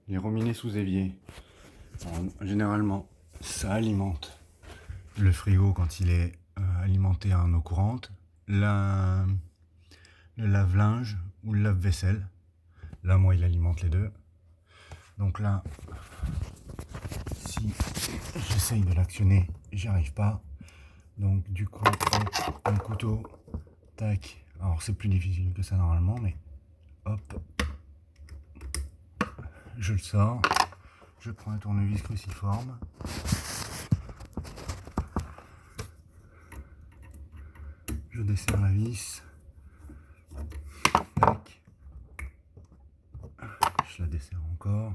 les robinets sous évier. Alors, généralement, ça alimente le frigo quand il est alimenté en eau courante, le lave-linge ou le lave-vaisselle. Là, moi, il alimente les deux. Donc là, si j'essaye de l'actionner, j'y arrive pas. Donc du coup, hop, un couteau, tac. Alors c'est plus difficile que ça normalement, mais hop, je le sors. Je prends un tournevis cruciforme. Je desserre la vis. Tac. Je la desserre encore.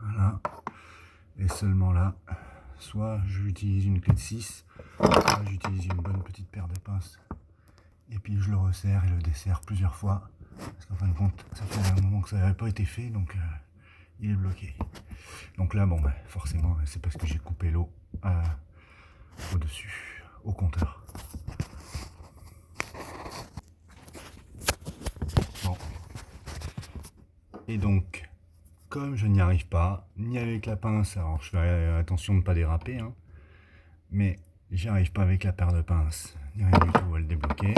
Voilà. Et seulement là, soit j'utilise une clé de 6, soit j'utilise une bonne petite paire de pinces. Et puis je le resserre et le desserre plusieurs fois. Parce qu'en fin de compte, ça fait un moment que ça n'avait pas été fait, donc il est bloqué. Donc là, bon, bah, forcément, c'est parce que j'ai coupé l'eau au-dessus, au compteur. Bon. Et donc, comme je n'y arrive pas, ni avec la pince, alors je fais attention de ne pas déraper, hein, mais j'y arrive pas avec la paire de pinces, ni rien du tout à le débloquer.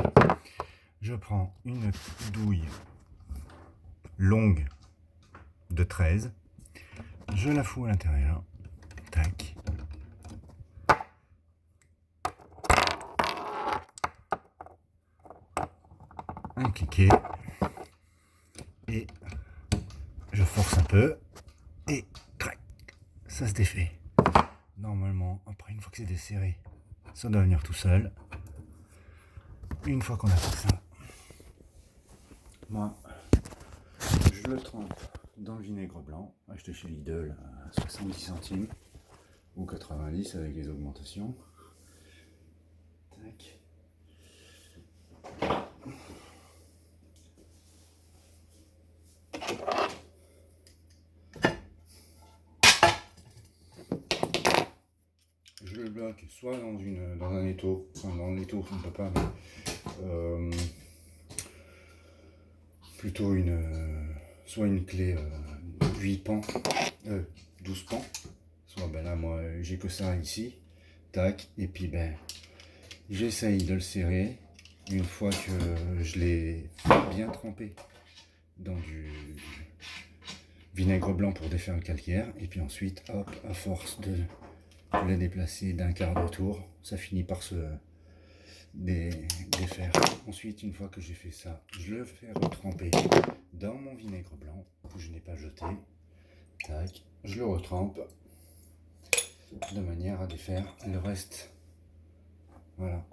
Je prends une douille longue de 13, je la fous à l'intérieur, tac. Un cliquet, et je force un peu, et crac, ça se défait. Normalement, après, une fois que c'est desserré, ça doit venir tout seul. Une fois qu'on a fait ça, moi, je le trempe dans le vinaigre blanc, acheté chez Lidl à 70 centimes, ou 90 avec les augmentations. Tac. Je le bloque soit dans un étau, enfin dans l'étau on ne peut pas, mais plutôt soit une clé 8 pans, 12 pans, soit ben là moi j'ai que ça ici, tac, et puis ben j'essaye de le serrer une fois que je l'ai bien trempé dans du vinaigre blanc pour défaire le calcaire, et puis ensuite hop, à force de le déplacer d'un quart de tour, ça finit par se défaire. Ensuite, une fois que j'ai fait ça, je le fais retremper dans mon vinaigre blanc que je n'ai pas jeté. Tac, je le retrempe de manière à défaire le reste. Voilà.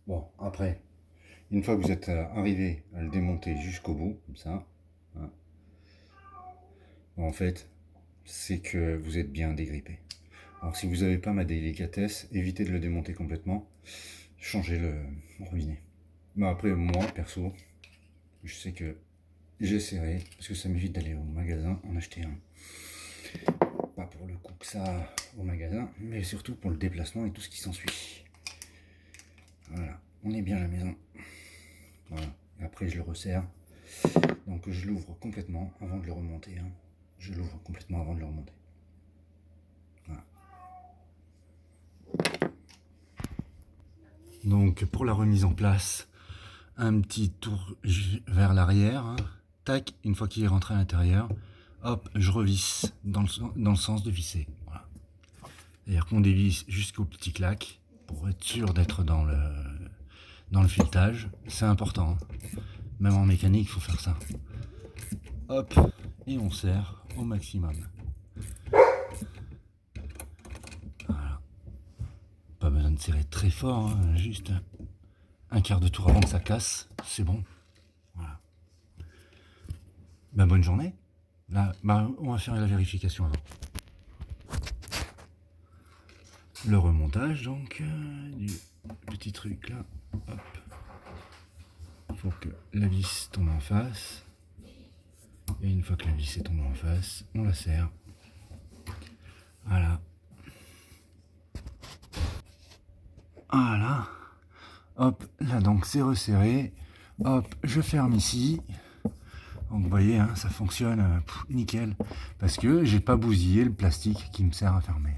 Bon, après, une fois que vous êtes arrivé à le démonter jusqu'au bout, comme ça, hein, en fait, c'est que vous êtes bien dégrippé. Alors si vous n'avez pas ma délicatesse, évitez de le démonter complètement, changez le robinet. Mais après, moi, perso, je sais que j'essaierai, parce que ça m'évite d'aller au magasin en acheter un. Pas pour le coup que ça au magasin, mais surtout pour le déplacement et tout ce qui s'ensuit. Voilà, on est bien à la maison. Voilà, et après je le resserre. Donc je l'ouvre complètement avant de le remonter. Hein. Je l'ouvre complètement avant de le remonter. Voilà. Donc pour la remise en place, un petit tour vers l'arrière. Hein. Tac, une fois qu'il est rentré à l'intérieur, hop, je revisse dans le sens de visser. Voilà. C'est-à-dire qu'on dévisse jusqu'au petit claque pour être sûr d'être dans le filetage. C'est important. Hein. Même en mécanique, il faut faire ça. Hop, et on serre au maximum. Voilà. Pas besoin de serrer très fort, hein, juste un quart de tour avant que ça casse, c'est bon. Voilà. Ben, bonne journée. Là, on va faire la vérification avant. Le remontage donc du petit truc là. Hop. Il faut que la vis tombe en face. Et une fois que la vis est tombée en face, on la serre. Voilà. Voilà. Hop, là donc c'est resserré. Hop, je ferme ici. Donc vous voyez, hein, ça fonctionne nickel. Parce que j'ai pas bousillé le plastique qui me sert à fermer.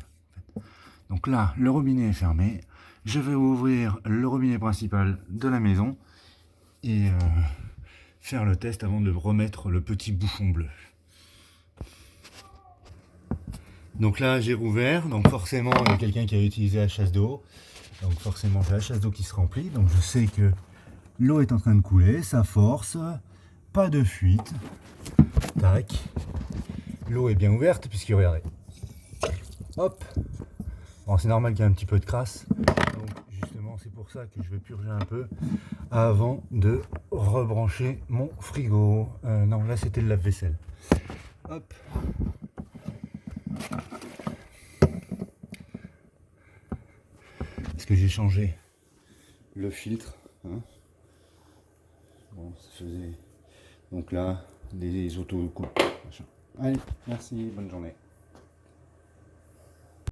En fait. Donc là, le robinet est fermé. Je vais ouvrir le robinet principal de la maison et faire le test avant de remettre le petit bouchon bleu. Donc là, j'ai rouvert. Donc forcément, il y a quelqu'un qui a utilisé la chasse d'eau. Donc forcément, j'ai la chasse d'eau qui se remplit. Donc je sais que l'eau est en train de couler. Ça force. Pas de fuite. Tac. L'eau est bien ouverte puisque regardez. Hop. Bon, c'est normal qu'il y ait un petit peu de crasse. Donc justement, c'est pour ça que je vais purger un peu avant de rebrancher mon frigo. Non, là c'était le lave-vaisselle. Hop. Parce que j'ai changé le filtre. Hein. Bon, ça faisait. Donc là, les auto-coupes. Allez, merci, bonne journée.